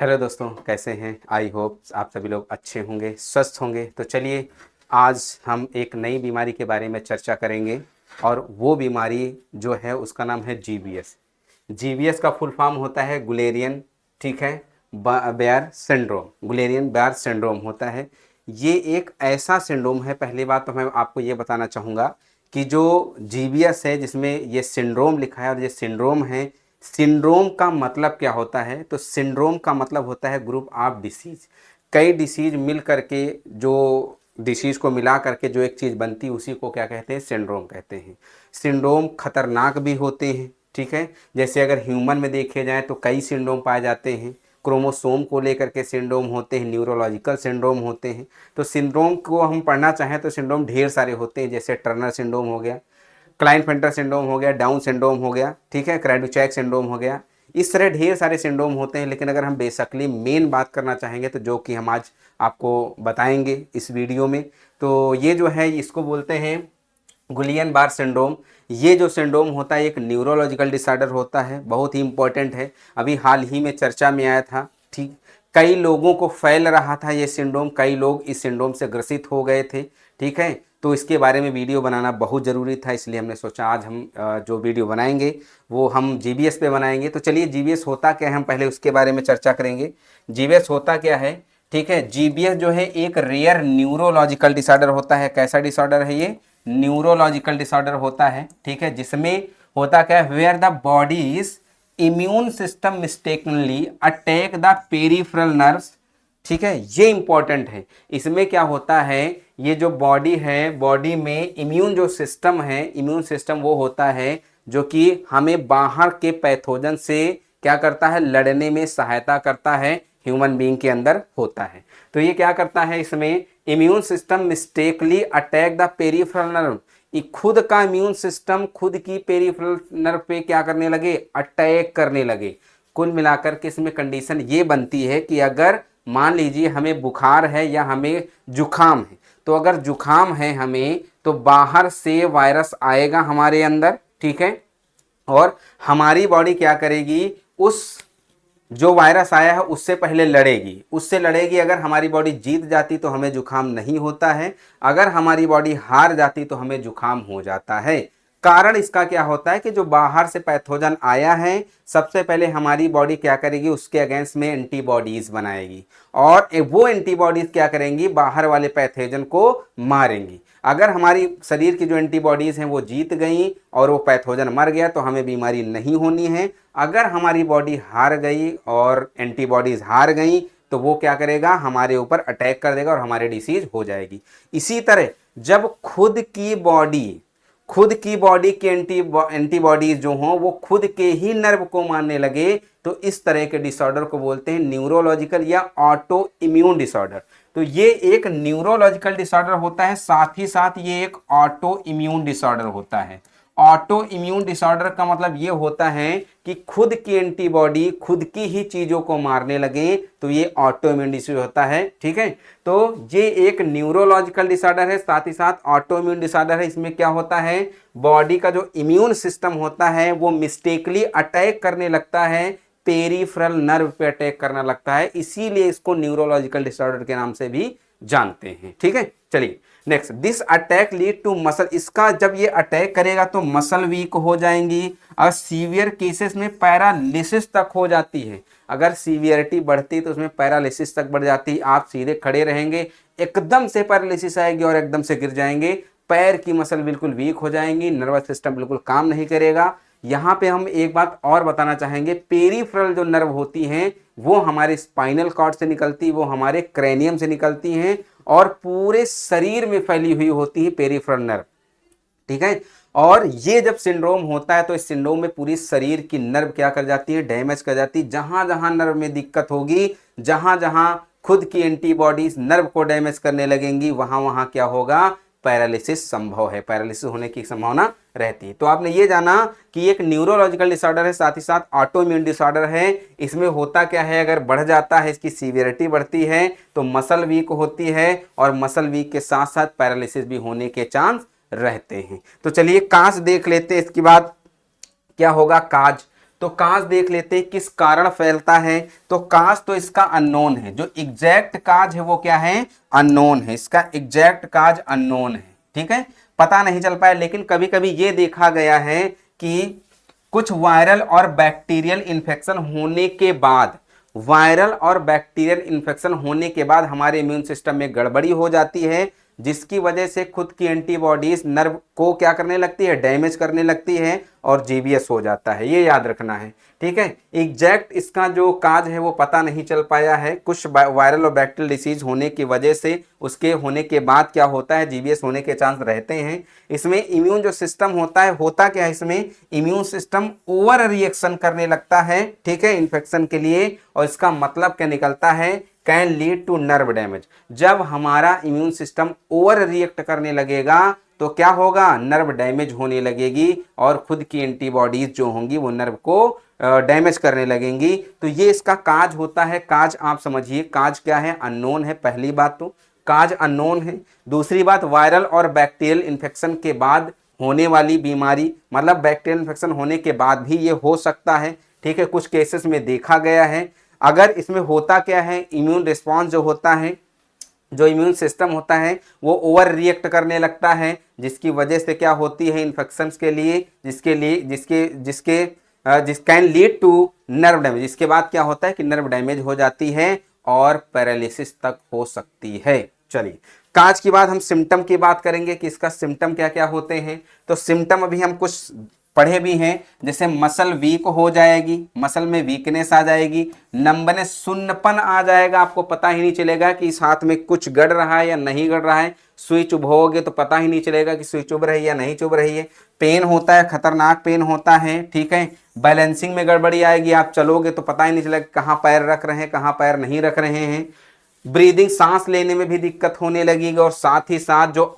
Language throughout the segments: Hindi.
हेलो दोस्तों, कैसे हैं? आई होप आप सभी लोग अच्छे होंगे, स्वस्थ होंगे। तो चलिए, आज हम एक नई बीमारी के बारे में चर्चा करेंगे और वो बीमारी जो है उसका नाम है जीबीएस। जीबीएस का फुल फॉर्म होता है गुलेरियन, ठीक है, बेयर सिंड्रोम। गुलेरियन बेयर सिंड्रोम होता है। ये एक ऐसा सिंड्रोम है। पहली बात तो मैं आपको ये बताना चाहूँगा कि जो जीबीएस है जिसमें ये सिंड्रोम लिखा है और ये सिंड्रोम है, सिंड्रोम का मतलब क्या होता है? तो सिंड्रोम का मतलब होता है ग्रुप ऑफ डिसीज। कई डिसीज मिल करके, जो डिसीज को मिला करके जो एक चीज़ बनती है उसी को क्या कहते हैं? सिंड्रोम कहते हैं। सिंड्रोम खतरनाक भी होते हैं, ठीक है। जैसे अगर ह्यूमन में देखे जाए तो कई सिंड्रोम पाए जाते हैं। क्रोमोसोम को लेकर के सिंड्रोम होते हैं, न्यूरोलॉजिकल सिंड्रोम होते हैं। तो सिंड्रोम को हम पढ़ना चाहें तो सिंड्रोम ढेर सारे होते हैं। जैसे टर्नर सिंड्रोम हो गया, क्लाइनफेल्टर सिंड्रोम हो गया, डाउन सिंड्रोम हो गया, ठीक है, क्रेडुचैक सिंड्रोम हो गया। इस तरह ढेर सारे सिंड्रोम होते हैं। लेकिन अगर हम बेसिकली मेन बात करना चाहेंगे तो जो कि हम आज आपको बताएंगे इस वीडियो में, तो ये जो है इसको बोलते हैं गुलियन बार सिंड्रोम। ये जो सिंड्रोम होता है एक न्यूरोलॉजिकल डिसऑर्डर होता है, बहुत ही इंपॉर्टेंट है। अभी हाल ही में चर्चा में आया था, ठीक। कई लोगों को फैल रहा था ये सिंड्रोम, कई लोग इस सिंड्रोम से ग्रसित हो गए थे, ठीक है। तो इसके बारे में वीडियो बनाना बहुत ज़रूरी था, इसलिए हमने सोचा आज हम जो वीडियो बनाएंगे वो हम जीबीएस पे बनाएंगे। तो चलिए, जीबीएस होता क्या है हम पहले उसके बारे में चर्चा करेंगे। जीबीएस होता क्या है, ठीक है। जीबीएस जो है एक रेयर न्यूरोलॉजिकल डिसऑर्डर होता है। कैसा डिसऑर्डर है ये? न्यूरोलॉजिकल डिसऑर्डर होता है, ठीक है। जिसमें होता क्या है, where the body's immune system mistakenly attack the peripheral nerves, ठीक है। ये इंपॉर्टेंट है। इसमें क्या होता है, ये जो बॉडी है, बॉडी में इम्यून जो सिस्टम है, इम्यून सिस्टम वो होता है जो कि हमें बाहर के पैथोजन से क्या करता है, लड़ने में सहायता करता है, ह्यूमन बीइंग के अंदर होता है। तो ये क्या करता है, इसमें immune system mistakenly attack the peripheral nerve. खुद का इम्यून सिस्टम खुद की पेरिफेरल नर्व पे क्या करने लगे, अटैक करने लगे। कुल मिलाकर के इसमें कंडीशन ये बनती है कि अगर मान लीजिए हमें बुखार है या हमें जुखाम है, तो अगर जुखाम है हमें, तो बाहर से वायरस आएगा हमारे अंदर, ठीक है। और हमारी बॉडी क्या करेगी, उस जो वायरस आया है उससे पहले लड़ेगी, उससे लड़ेगी। अगर हमारी बॉडी जीत जाती तो हमें जुखाम नहीं होता है, अगर हमारी बॉडी हार जाती तो हमें जुखाम हो जाता है। कारण इसका क्या होता है कि जो बाहर से पैथोजन आया है, सबसे पहले हमारी बॉडी क्या करेगी, उसके अगेंस्ट में एंटीबॉडीज बनाएगी और वो एंटीबॉडीज क्या करेंगी, बाहर वाले पैथोजन को मारेंगी। अगर हमारी शरीर की जो एंटीबॉडीज हैं वो जीत गई और वो पैथोजन मर गया तो हमें बीमारी नहीं होनी है। अगर हमारी बॉडी हार गई और एंटीबॉडीज हार गई तो वो क्या करेगा, हमारे ऊपर अटैक कर देगा और हमारे डिसीज हो जाएगी। इसी तरह जब खुद की बॉडी के एंटीबॉडीज जो हों वो खुद के ही नर्व को मारने लगे, तो इस तरह के डिसऑर्डर को बोलते हैं न्यूरोलॉजिकल या ऑटो इम्यून डिसऑर्डर। तो ये एक न्यूरोलॉजिकल डिसऑर्डर होता है, साथ ही साथ ये एक ऑटो इम्यून डिसऑर्डर होता है। ऑटो इम्यून डिसऑर्डर का मतलब ये होता है कि खुद की एंटीबॉडी खुद की ही चीजों को मारने लगे, तो ये ऑटो इम्यून डिसऑर्डर होता है, ठीक है। तो ये एक न्यूरोलॉजिकल डिसऑर्डर है, साथ ही साथ ऑटो इम्यून डिसऑर्डर है। इसमें क्या होता है, बॉडी का जो इम्यून सिस्टम होता है वो मिस्टेकली अटैक करने लगता है, पेरिफेरल नर्व पे अटैक करना लगता है, इसीलिए इसको न्यूरोलॉजिकल डिसऑर्डर के नाम से भी जानते हैं, ठीक है। चलिए next, this attack lead to muscle. इसका जब ये अटैक करेगा तो मसल वीक हो जाएंगी और सीवियर केसेस में पैरालिसिस तक हो जाती है। अगर सीवियरिटी बढ़ती तो उसमें पैरालिसिस तक बढ़ जाती है। आप सीधे खड़े रहेंगे, एकदम से पैरालिसिस आएगी और एकदम से गिर जाएंगे। पैर की मसल बिल्कुल वीक हो जाएंगी, नर्वस सिस्टम बिल्कुल काम नहीं करेगा। यहाँ पे हम एक बात और बताना चाहेंगे, पेरिफेरल जो नर्व होती हैं वो हमारे स्पाइनल कॉर्ड से निकलती, वो हमारे क्रेनियम से निकलती हैं और पूरे शरीर में फैली हुई होती है पेरिफेरल नर्व, ठीक है। और ये जब सिंड्रोम होता है तो इस सिंड्रोम में पूरी शरीर की नर्व क्या कर जाती है, डैमेज कर जाती है। जहां जहां नर्व में दिक्कत होगी, जहां जहां खुद की एंटीबॉडीज नर्व को डैमेज करने लगेंगी, वहां वहां क्या होगा, पैरालिसिस संभव है, पैरालिसिस होने की संभावना रहती है। तो आपने ये जाना कि एक न्यूरोलॉजिकल डिसऑर्डर है, साथ ही साथ ऑटो इम्यून डिसऑर्डर है। इसमें होता क्या है, अगर बढ़ जाता है, इसकी सीवियरिटी बढ़ती है तो मसल वीक होती है और मसल वीक के साथ साथ पैरालिसिस भी होने के चांस रहते हैं। तो चलिए काज देख लेते हैं, इसके बाद क्या होगा काज। तो काज देख लेते हैं किस कारण फैलता है। तो काज तो इसका अननोन है, जो एग्जैक्ट काज है वो क्या है, अननोन है, इसका एग्जैक्ट काज अननोन है, ठीक है, पता नहीं चल पाया। लेकिन कभी कभी ये देखा गया है कि कुछ वायरल और बैक्टीरियल इन्फेक्शन होने के बाद, वायरल और बैक्टीरियल इन्फेक्शन होने के बाद हमारे इम्यून सिस्टम में गड़बड़ी हो जाती है, जिसकी वजह से खुद की एंटीबॉडीज नर्व को क्या करने लगती है, डैमेज करने लगती है और जीबीएस हो जाता है। ये याद रखना है, ठीक है। एग्जैक्ट इसका जो काज है वो पता नहीं चल पाया है, कुछ वायरल और बैक्टीरियल डिसीज होने की वजह से उसके होने के बाद क्या होता है, जीबीएस होने के चांस रहते हैं। इसमें इम्यून जो सिस्टम होता है, होता क्या है, इसमें इम्यून सिस्टम ओवर रिएक्शन करने लगता है, ठीक है, इन्फेक्शन के लिए। और इसका मतलब क्या निकलता है, can lead to nerve damage. जब हमारा इम्यून सिस्टम ओवर रिएक्ट करने लगेगा तो क्या होगा, नर्व डैमेज होने लगेगी और खुद की एंटीबॉडीज जो होंगी वो नर्व को डैमेज करने लगेंगी। तो ये इसका काज होता है। काज आप समझिए, काज क्या है, अननोन है। पहली बात तो काज अननोन है। दूसरी बात, वायरल और बैक्टीरियल इन्फेक्शन के बाद होने वाली बीमारी, मतलब बैक्टीरियल इन्फेक्शन होने के बाद भी ये हो सकता है, ठीक है, कुछ केसेस में देखा गया है। अगर इसमें होता क्या है, इम्यून रिस्पॉन्स जो होता है, जो इम्यून सिस्टम होता है वो ओवर रिएक्ट करने लगता है, जिसकी वजह से क्या होती है, इन्फेक्शंस के लिए, जिस can lead to nerve damage. इसके बाद क्या होता है कि नर्व डैमेज हो जाती है और पैरालिसिस तक हो सकती है। चलिए, काज की बाद हम सिम्टम की बात करेंगे कि इसका सिम्टम क्या क्या होते हैं। तो सिम्टम अभी हम कुछ पढ़े भी हैं, जैसे मसल वीक हो जाएगी, मसल में वीकनेस आ जाएगी, नंबनेस, सुन्नपन आ जाएगा, आपको पता ही नहीं चलेगा कि इस हाथ में कुछ गड़ रहा है या नहीं गड़ रहा है। सुई चुभोगे तो पता ही नहीं चलेगा कि सुई चुभ रही है या नहीं चुभ रही है। पेन होता है, खतरनाक पेन होता है, ठीक है। बैलेंसिंग में गड़बड़ी आएगी, आप चलोगे तो पता ही नहीं चलेगा कहाँ पैर रख रहे हैं, कहाँ पैर नहीं रख रहे हैं। ब्रीदिंग, सांस लेने में भी दिक्कत होने लगेगी। और साथ ही साथ जो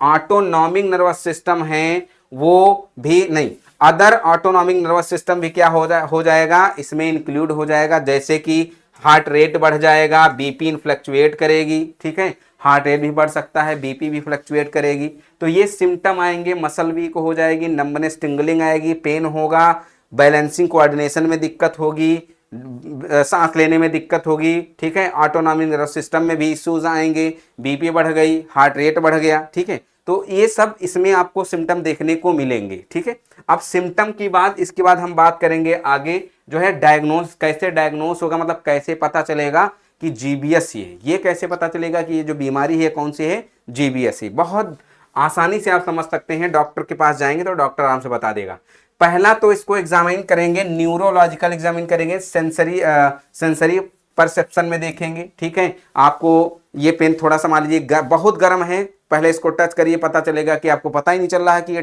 ऑटोनॉमिक नर्वस सिस्टम है वो भी नहीं, अदर ऑटोनॉमिक नर्वस सिस्टम भी क्या हो जाएगा, इसमें इंक्लूड हो जाएगा। जैसे कि हार्ट रेट बढ़ जाएगा, बीपी फ्लक्चुएट करेगी, ठीक है, हार्ट रेट भी बढ़ सकता है, बीपी भी फ्लक्चुएट करेगी। तो ये सिम्टम आएंगे, मसल वीक हो जाएगी, नंबनेस, टिंगलिंग आएगी, पेन होगा, बैलेंसिंग कोऑर्डिनेशन में दिक्कत होगी, सांस लेने में दिक्कत होगी, ठीक है, ऑटोनॉमिक नर्वस सिस्टम में भी इश्यूज आएंगे, बीपी बढ़ गई, हार्ट रेट बढ़ गया, ठीक है। तो ये सब इसमें आपको सिम्टम देखने को मिलेंगे, ठीक है। अब सिम्टम की बात, इसके बाद हम बात करेंगे आगे जो है डायग्नोस, कैसे डायग्नोस होगा, मतलब कैसे पता चलेगा कि जीबीएस ये कैसे पता चलेगा कि ये जो बीमारी है कौन सी है, जीबीएस। बहुत आसानी से आप समझ सकते हैं, डॉक्टर के पास जाएंगे तो डॉक्टर आराम से बता देगा। पहला तो इसको एग्जामिन करेंगे, न्यूरोलॉजिकल एग्जामिन करेंगे, सेंसरी परसेप्शन में देखेंगे, ठीक है। आपको ये पेन थोड़ा सा मान लीजिए बहुत गर्म है, पहले इसको टच करिए, पता चलेगा कि आपको पता ही नहीं चल रहा है कि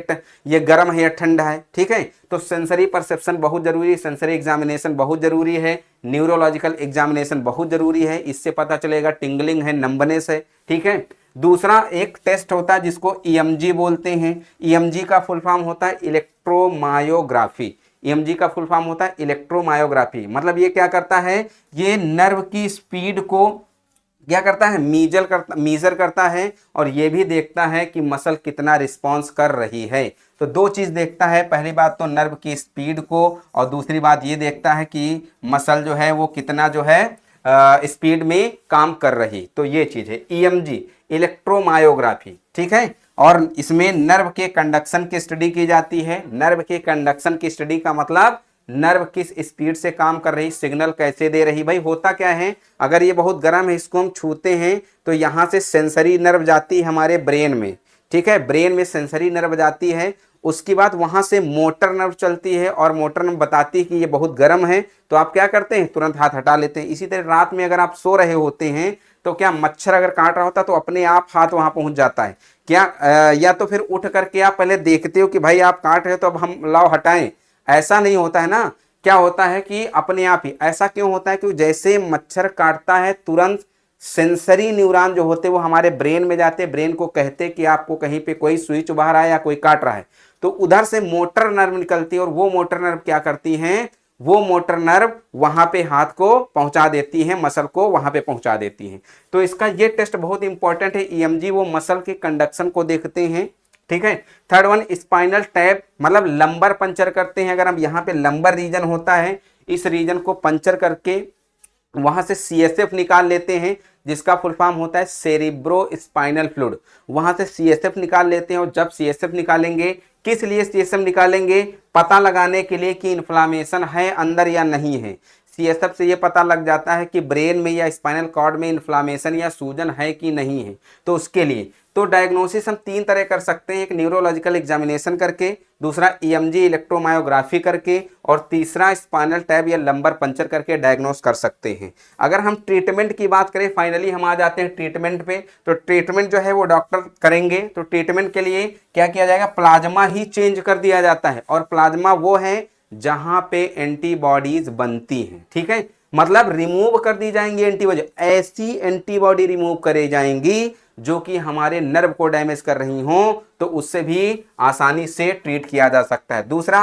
ये गर्म है या ठंडा है, ठीक है। तो सेंसरी परसेप्शन बहुत जरूरी है, सेंसरी एग्जामिनेशन बहुत जरूरी है, न्यूरोलॉजिकल एग्जामिनेशन बहुत जरूरी है, इससे पता चलेगा टिंगलिंग है, नंबनेस है, ठीक है। दूसरा एक टेस्ट होता है जिसको ईएमजी बोलते हैं। ईएमजी का फुल फॉर्म होता है इलेक्ट्रोमायोग्राफी। ईएमजी का फुल फॉर्म होता है इलेक्ट्रोमायोग्राफी। मतलब ये क्या करता है, ये नर्व की स्पीड को क्या करता है, मीजर करता है, और ये भी देखता है कि मसल कितना रिस्पॉन्स कर रही है। तो दो चीज देखता है, पहली बात तो नर्व की स्पीड को, और दूसरी बात ये देखता है कि मसल जो है वो कितना जो है स्पीड में काम कर रही। तो ये चीज है ईएमजी, इलेक्ट्रोमायोग्राफी, ठीक है। और इसमें नर्व के कंडक्शन की स्टडी की जाती है। नर्व के कंडक्शन की स्टडी का मतलब नर्व किस स्पीड से काम कर रही, सिग्नल कैसे दे रही। भाई होता क्या है, अगर ये बहुत गर्म है, इसको हम छूते हैं तो यहाँ से सेंसरी नर्व जाती है हमारे ब्रेन में, ठीक है, ब्रेन में सेंसरी नर्व जाती है। उसके बाद वहां से मोटर नर्व चलती है और मोटर नर्व बताती है कि ये बहुत गर्म है, तो आप क्या करते हैं, तुरंत हाथ हटा लेते हैं। इसी तरह रात में अगर आप सो रहे होते हैं तो क्या मच्छर अगर काट रहा होता तो अपने आप हाथ वहां पहुंच जाता है क्या, या तो फिर उठ करके आप पहले देखते हो कि भाई आप काट रहे हो तो अब हम लाओ हटाएं, ऐसा नहीं होता है ना। क्या होता है कि अपने आप ही, ऐसा क्यों होता है, क्योंकि जैसे मच्छर काटता है तुरंत सेंसरी न्यूरॉन जो होते हैं वो हमारे ब्रेन में जाते हैं, ब्रेन को कहते हैं कि आपको कहीं पे कोई सुई चुभा रहा है या कोई काट रहा है, तो उधर से मोटर नर्व निकलती है और वो मोटर नर्व क्या करती हैं, वो मोटर नर्व वहां पे हाथ को पहुंचा देती है, मसल को वहां पे पहुंचा देती है। तो इसका ये टेस्ट बहुत इंपॉर्टेंट है ईएमजी, वो मसल के कंडक्शन को देखते हैं, ठीक है। थर्ड वन स्पाइनल टैप, मतलब लंबर पंचर करते हैं। अगर हम यहाँ पे लंबर रीजन होता है, इस रीजन को पंचर करके वहां से सीएसएफ निकाल लेते हैं, जिसका फुल फॉर्म होता है सेरिब्रो स्पाइनल फ्लूइड। वहां से सीएसएफ निकाल लेते हैं, और जब सीएसएफ निकालेंगे, किस लिए सीएसएफ निकालेंगे? पता लगाने के लिए कि इन्फ्लामेशन है अंदर या नहीं है। सीएसएफ से ये पता लग जाता है कि ब्रेन में या स्पाइनल कॉर्ड में इन्फ्लामेशन या सूजन है कि नहीं है। तो उसके लिए तो डायग्नोसिस हम 3 तरह कर सकते हैं, एक न्यूरोलॉजिकल एग्जामिनेशन करके, दूसरा ईएमजी इलेक्ट्रोमायोग्राफी करके, और तीसरा स्पाइनल टैब या लंबर पंचर करके डायग्नोस कर सकते हैं। अगर हम ट्रीटमेंट की बात करें, फाइनली हम आ जाते हैं ट्रीटमेंट पे। तो ट्रीटमेंट जो है वो डॉक्टर करेंगे। तो ट्रीटमेंट के लिए क्या किया जाएगा? प्लाज्मा ही चेंज कर दिया जाता है, और प्लाज्मा वो है जहां पे एंटीबॉडीज बनती हैं। ठीक है, मतलब रिमूव कर दी जाएंगी एंटीबॉडी, ऐसी एंटीबॉडी रिमूव करे जाएंगी जो कि हमारे नर्व को डैमेज कर रही हो, तो उससे भी आसानी से ट्रीट किया जा सकता है। दूसरा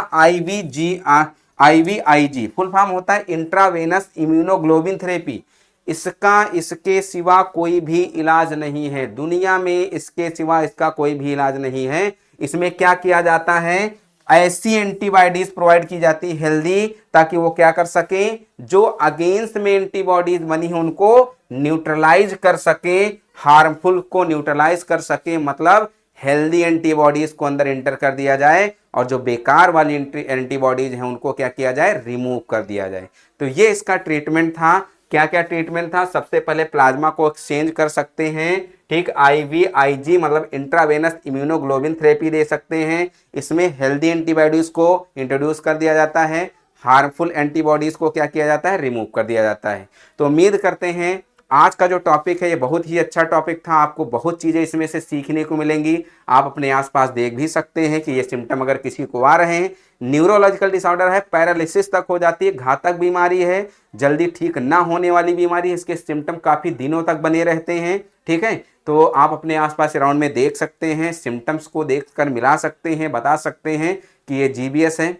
IVIG फुल फॉर्म होता है इंट्रावेनस इम्यूनोग्लोबिन थेरेपी। इसके सिवा कोई भी इलाज नहीं है दुनिया में, इसके सिवा इसका कोई भी इलाज नहीं है। इसमें क्या किया जाता है? ऐसी एंटीबॉडीज प्रोवाइड की जाती है हेल्दी, ताकि वो क्या कर सके, जो अगेंस्ट में एंटीबॉडीज बनी है उनको न्यूट्रलाइज कर सके, हार्मफुल को न्यूट्रलाइज कर सके। मतलब हेल्दी एंटीबॉडीज को अंदर एंटर कर दिया जाए, और जो बेकार वाली एंटीबॉडीज हैं उनको क्या किया जाए? रिमूव कर दिया जाए। तो ये इसका ट्रीटमेंट था। क्या क्या ट्रीटमेंट था? सबसे पहले प्लाज्मा को एक्सचेंज कर सकते हैं, ठीक। IVIG मतलब इंट्रावेनस इम्यूनोग्लोबिन थेरेपी दे सकते हैं। इसमें हेल्दी एंटीबॉडीज को इंट्रोड्यूस कर दिया जाता है, हार्मफुल एंटीबॉडीज को क्या किया जाता है? रिमूव कर दिया जाता है। तो उम्मीद करते हैं आज का जो टॉपिक है ये बहुत ही अच्छा टॉपिक था। आपको बहुत चीज़ें इसमें से सीखने को मिलेंगी। आप अपने आसपास देख भी सकते हैं कि ये सिम्टम अगर किसी को आ रहे हैं, न्यूरोलॉजिकल डिसऑर्डर है, पैरालिसिस तक हो जाती है, घातक बीमारी है, जल्दी ठीक ना होने वाली बीमारी है, इसके सिम्टम काफ़ी दिनों तक बने रहते हैं। ठीक है, तो आप अपने आसपास अराउंड में देख सकते हैं, सिम्टम्स को देखकर मिला सकते हैं, बता सकते हैं कि ये GBS है।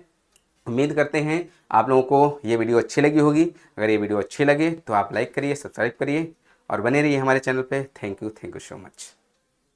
उम्मीद करते हैं आप लोगों को ये वीडियो अच्छी लगी होगी। अगर ये वीडियो अच्छी लगे तो आप लाइक करिए, सब्सक्राइब करिए, और बने रहिए हमारे चैनल पे। Thank you so much.